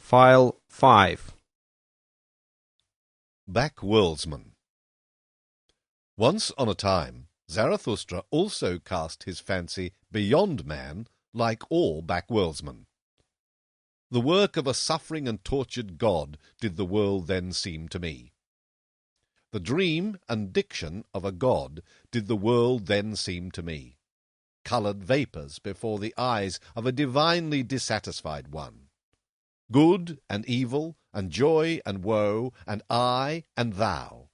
File 5. Backworldsman. Once on a time, Zarathustra also cast his fancy beyond man, like all backworldsmen. The work of a suffering and tortured god did the world then seem to me. The dream and diction of a god did the world then seem to me. Coloured vapours before the eyes of a divinely dissatisfied one. Good and evil, and joy and woe, and I and thou.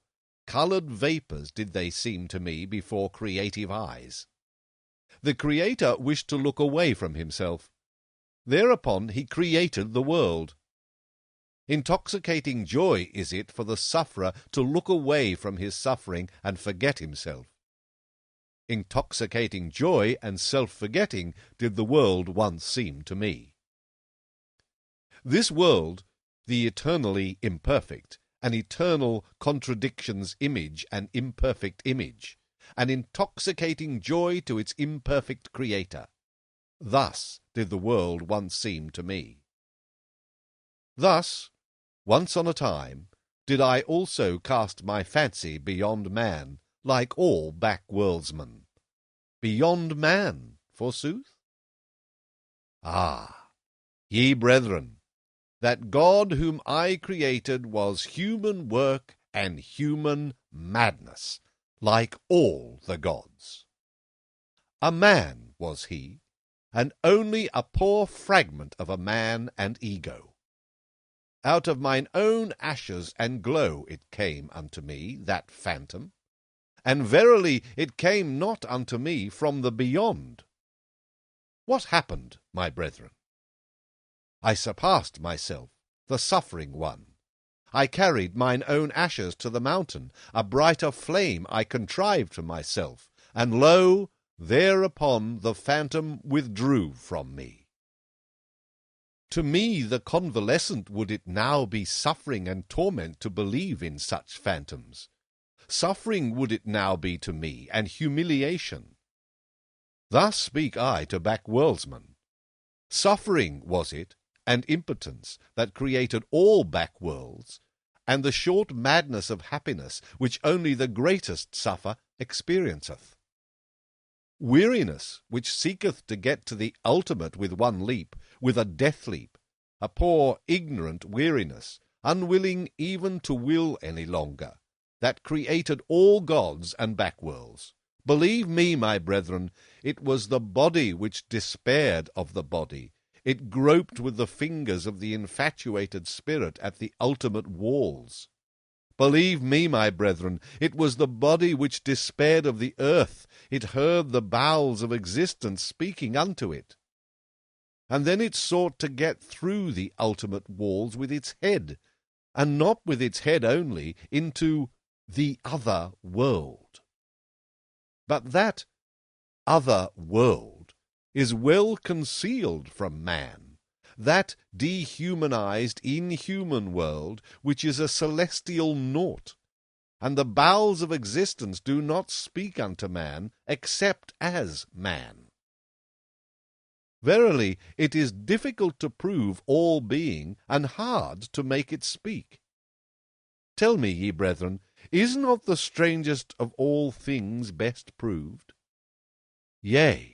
Coloured vapours did they seem to me before creative eyes. The Creator wished to look away from himself. Thereupon he created the world. Intoxicating joy is it for the sufferer to look away from his suffering and forget himself. Intoxicating joy and self-forgetting did the world once seem to me. This world, the eternally imperfect, an eternal contradictions image and imperfect image, an intoxicating joy to its imperfect creator. Thus did the world once seem to me. Thus, once on a time, did I also cast my fancy beyond man, like all backworldsmen. Beyond man, forsooth? Ah, ye brethren, that God whom I created was human work and human madness, like all the gods. A man was he, and only a poor fragment of a man and ego. Out of mine own ashes and glow it came unto me, that phantom, and verily it came not unto me from the beyond. What happened, my brethren? I surpassed myself, the suffering one. I carried mine own ashes to the mountain, a brighter flame I contrived for myself, and lo, thereupon the phantom withdrew from me. To me the convalescent would it now be suffering and torment to believe in such phantoms. Suffering would it now be to me, and humiliation. Thus speak I to backworldsmen. Suffering was it, and impotence, that created all backworlds, and the short madness of happiness which only the greatest suffer experienceth. Weariness, which seeketh to get to the ultimate with one leap, with a death leap, a poor ignorant weariness, unwilling even to will any longer, that created all gods and backworlds. Believe me, my brethren, it was the body which despaired of the body. It groped with the fingers of the infatuated spirit at the ultimate walls. Believe me, my brethren, it was the body which despaired of the earth. It heard the bowels of existence speaking unto it. And then it sought to get through the ultimate walls with its head, and not with its head only, into the other world. But that other world is well concealed from man, that dehumanized inhuman world which is a celestial naught, and the bowels of existence do not speak unto man except as man. Verily, it is difficult to prove all being, and hard to make it speak. Tell me, ye brethren, is not the strangest of all things best proved? Yea,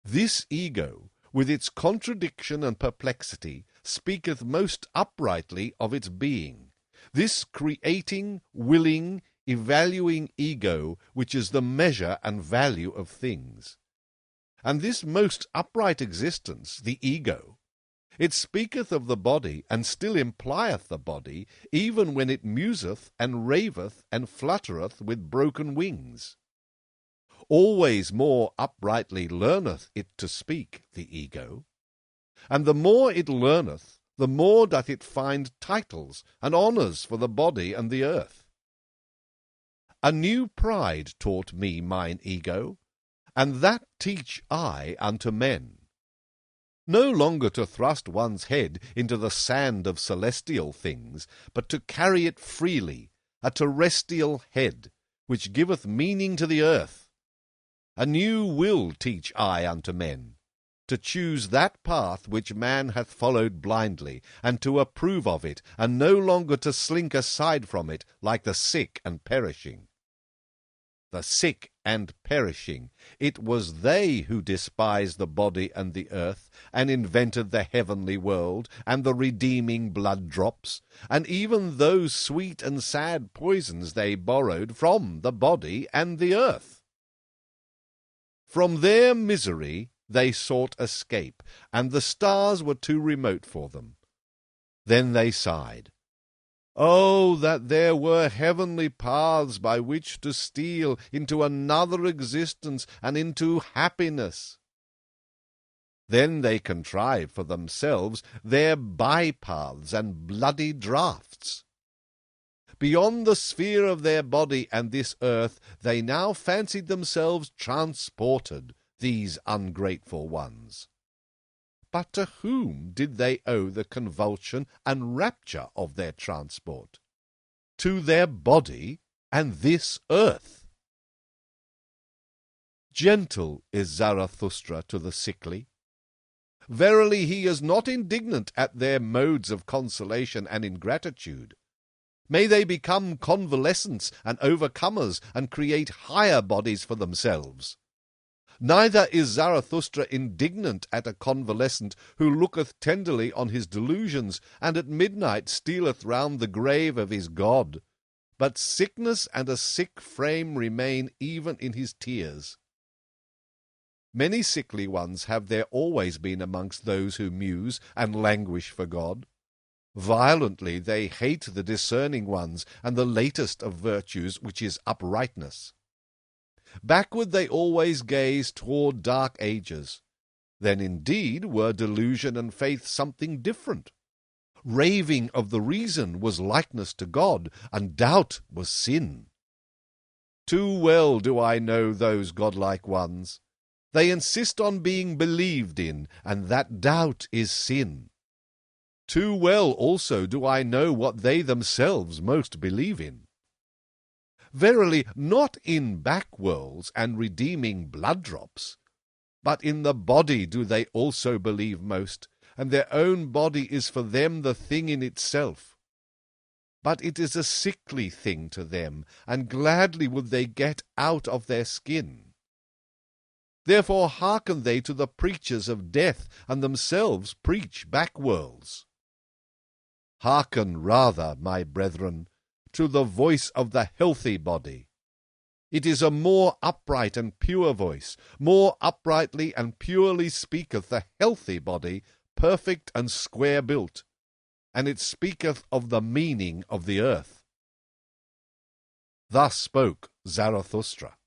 this ego, with its contradiction and perplexity, speaketh most uprightly of its being, this creating, willing, evaluating ego, which is the measure and value of things. And this most upright existence, the ego, it speaketh of the body, and still implieth the body, even when it museth and raveth and fluttereth with broken wings. Always more uprightly learneth it to speak, the ego, and the more it learneth, the more doth it find titles and honours for the body and the earth. A new pride taught me mine ego, and that teach I unto men. No longer to thrust one's head into the sand of celestial things, but to carry it freely, a terrestrial head, which giveth meaning to the earth. A new will teach I unto men, to choose that path which man hath followed blindly, and to approve of it, and no longer to slink aside from it like the sick and perishing. The sick and perishing, it was they who despised the body and the earth, and invented the heavenly world, and the redeeming blood drops, and even those sweet and sad poisons they borrowed from the body and the earth. From their misery they sought escape, and the stars were too remote for them. Then they sighed, "Oh, that there were heavenly paths by which to steal into another existence and into happiness!" Then they contrived for themselves their bypaths and bloody draughts. Beyond the sphere of their body and this earth, they now fancied themselves transported, these ungrateful ones. But to whom did they owe the convulsion and rapture of their transport? To their body and this earth. Gentle is Zarathustra to the sickly. Verily he is not indignant at their modes of consolation and ingratitude. May they become convalescents and overcomers, and create higher bodies for themselves. Neither is Zarathustra indignant at a convalescent who looketh tenderly on his delusions, and at midnight stealeth round the grave of his God. But sickness and a sick frame remain even in his tears. Many sickly ones have there always been amongst those who muse and languish for God. Violently they hate the discerning ones, and the latest of virtues, which is uprightness. Backward they always gaze toward dark ages. Then indeed were delusion and faith something different. Raving of the reason was likeness to God, and doubt was sin. Too well do I know those godlike ones. They insist on being believed in, and that doubt is sin. Too well also do I know what they themselves most believe in. Verily, not in back-worlds and redeeming blood drops, but in the body do they also believe most, and their own body is for them the thing in itself. But it is a sickly thing to them, and gladly would they get out of their skin. Therefore hearken they to the preachers of death, and themselves preach back-worlds. Hearken rather, my brethren, to the voice of the healthy body. It is a more upright and pure voice. More uprightly and purely speaketh the healthy body, perfect and square built, and it speaketh of the meaning of the earth. Thus spoke Zarathustra.